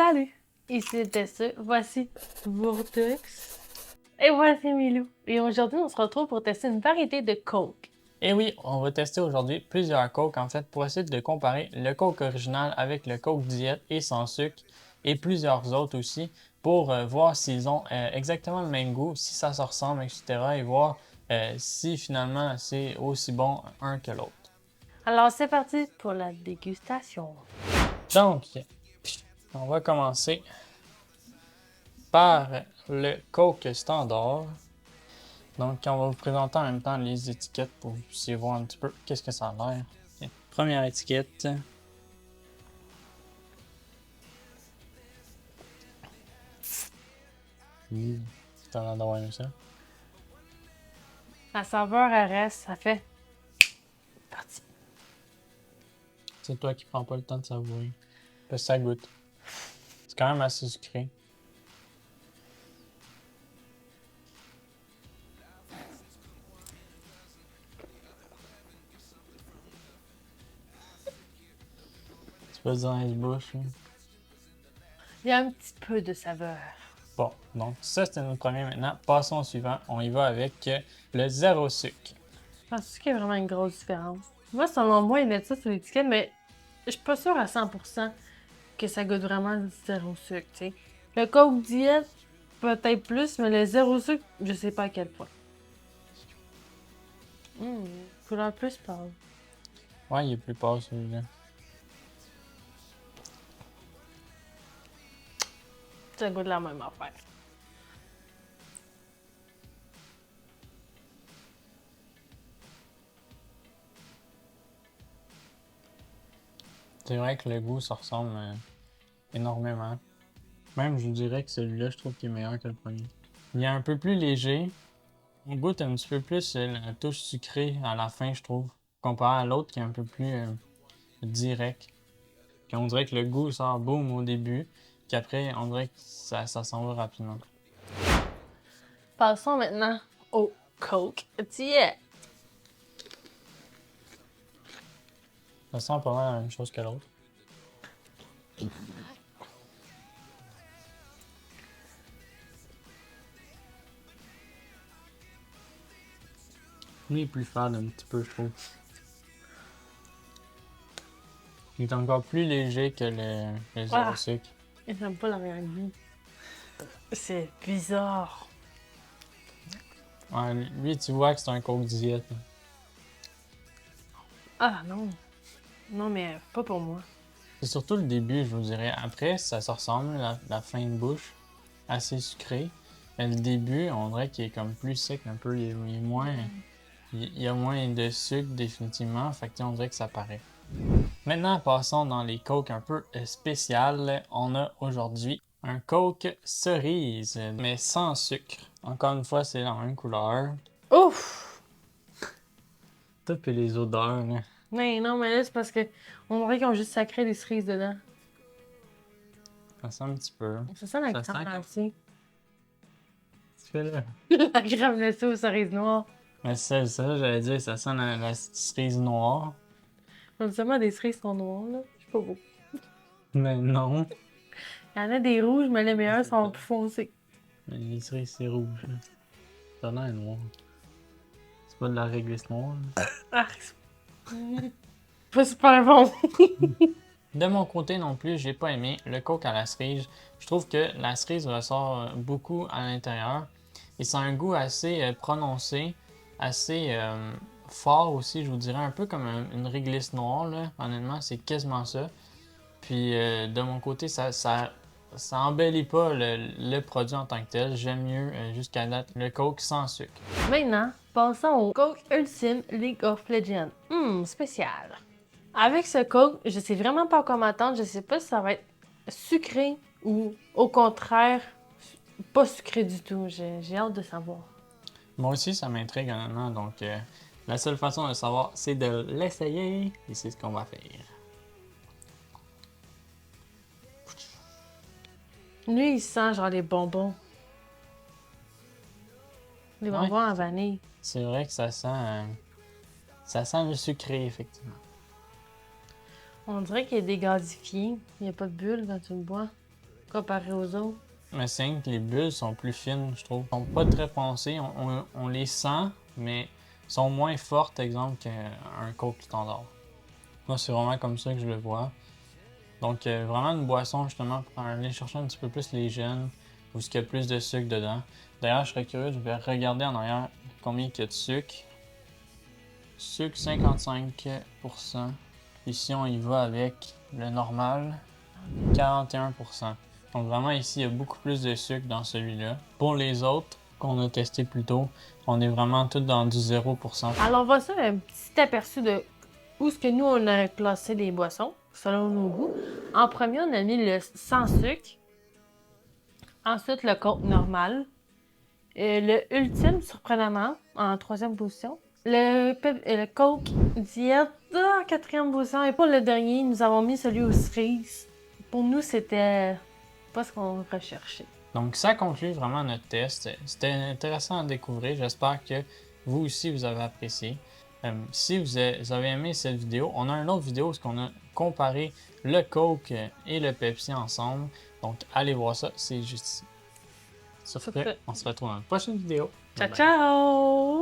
Salut, ici Tessa, voici Vortex et voici Milou. Et aujourd'hui, on se retrouve pour tester une variété de Coke. Et oui, on va tester aujourd'hui plusieurs Coke en fait pour essayer de comparer le Coke original avec le Coke Diet et sans sucre et plusieurs autres aussi pour voir s'ils ont exactement le même goût, si ça se ressemble, etc. et voir si finalement c'est aussi bon un que l'autre. Alors c'est parti pour la dégustation. Donc, on va commencer par le Coke standard. Donc, on va vous présenter en même temps les étiquettes pour que vous puissiez voir un petit peu qu'est-ce que ça a l'air. Ok. Première étiquette. T'as l'air d'avoir aimé ça. La saveur, elle reste, ça fait partie. C'est toi qui prends pas le temps de savourer. Parce que ça goûte. C'est quand même assez sucré. Tu peux dire dans les bouches. Hein. Il y a un petit peu de saveur. Bon, donc ça c'était notre premier maintenant. Passons au suivant. On y va avec le zéro sucre. Penses-tu qu'il y a vraiment une grosse différence? Moi, selon moi, ils mettent ça sur l'étiquette, mais je suis pas sûre à 100% que ça goûte vraiment le zéro sucre, tu sais. Le Coke Diet, peut-être plus, mais le zéro sucre, je sais pas à quel point. Couleur plus pâle. Ouais, il est plus pâle celui-là. Ça goûte la même affaire. C'est vrai que le goût ça ressemble énormément. Même je vous dirais que celui-là je trouve qu'il est meilleur que le premier. Il est un peu plus léger. On goûte un petit peu plus la touche sucrée à la fin, je trouve, comparé à l'autre qui est un peu plus direct. Puis on dirait que le goût sort boum au début, puis après, on dirait que ça s'en va rapidement. Passons maintenant au Coke Diet. Ça sent pas mal la même chose que l'autre. Lui est plus fade un petit peu, je trouve. Il est encore plus léger que le zéro sucre. J'aime pas l'arrière-goût. C'est bizarre. Ouais, lui, tu vois que c'est un Coke Diet. Là. Ah non. Non, mais pas pour moi. C'est surtout le début, je vous dirais. Après, ça se ressemble, la fin de bouche, assez sucré. Mais le début, on dirait qu'il est comme plus sec un peu. Il est moins. Il y a moins de sucre définitivement, fait que on dirait que ça paraît. Maintenant, passons dans les Coke un peu spéciales. On a aujourd'hui un Coke cerise, mais sans sucre. Encore une fois, c'est la même couleur. Ouf! Top et les odeurs, là. Mais non, mais là, c'est parce que on dirait qu'ils ont juste sacré des cerises dedans. Ça sent un petit peu. C'est ça la Ça sent crème glacée. Tu fais là. La crème glacée aux cerises noires. Mais c'est ça, j'allais dire, ça sent la cerise noire. Seulement des cerises sont noires, là. Je suis pas beau. Mais non. Il y en a des rouges, mais les meilleurs sont plus foncés. Mais les cerises, c'est rouge. Là. Ça a l'air noir. C'est pas de la réglisse noire. Là. Ah, c'est pas super bon. De mon côté non plus, j'ai pas aimé le Coke à la cerise. Je trouve que la cerise ressort beaucoup à l'intérieur et c'est un goût assez prononcé, assez fort aussi, je vous dirais, un peu comme une réglisse noire, là. Honnêtement, c'est quasiment ça. Puis de mon côté, ça embellit pas le produit en tant que tel. J'aime mieux jusqu'à date le Coke sans sucre. Maintenant, passons au Coke Ultimate League of Legends. Spécial. Avec ce Coke, je sais vraiment pas quoi m'attendre. Je sais pas si ça va être sucré ou au contraire pas sucré du tout. J'ai hâte de savoir. Moi aussi, ça m'intrigue honnêtement. Donc la seule façon de savoir, c'est de l'essayer et c'est ce qu'on va faire. Lui, il sent genre les bonbons. Les bonbons Ouais. en vanille. C'est vrai que ça sent le sucré, effectivement. On dirait qu'il est dégasifié. Il n'y a pas de bulle quand tu le bois. comparé aux autres. Mais c'est vrai que les bulles sont plus fines, je trouve. Ils sont pas très foncées. On les sent, mais sont moins fortes, exemple, qu'un Coke standard. Moi, c'est vraiment comme ça que je le vois. Donc, vraiment une boisson, justement, pour aller chercher un petit peu plus les jeunes, ou ce qu'il y a plus de sucre dedans. D'ailleurs, je serais curieux, je vais regarder en arrière combien il y a de sucre. Sucre 55%. Ici, on y va avec le normal, 41%. Donc vraiment ici, il y a beaucoup plus de sucre dans celui-là. Pour les autres qu'on a testés plus tôt, on est vraiment tous dans du 0%. Alors, voici un petit aperçu de où est-ce que nous, on a classé les boissons, selon nos goûts. En premier, on a mis le sans sucre. Ensuite, le Coke normal. Le ultime, surprenamment, en troisième position. Le Coke diète en quatrième position. Et pour le dernier, nous avons mis celui aux cerises. Pour nous, c'était pas ce qu'on recherchait. Donc ça conclut vraiment notre test. C'était intéressant à découvrir. J'espère que vous aussi, vous avez apprécié. Si vous avez aimé cette vidéo, on a une autre vidéo où on a comparé le Coke et le Pepsi ensemble. Donc allez voir ça, c'est juste ici. Sur ce, on se retrouve dans la prochaine vidéo. Ciao, ciao!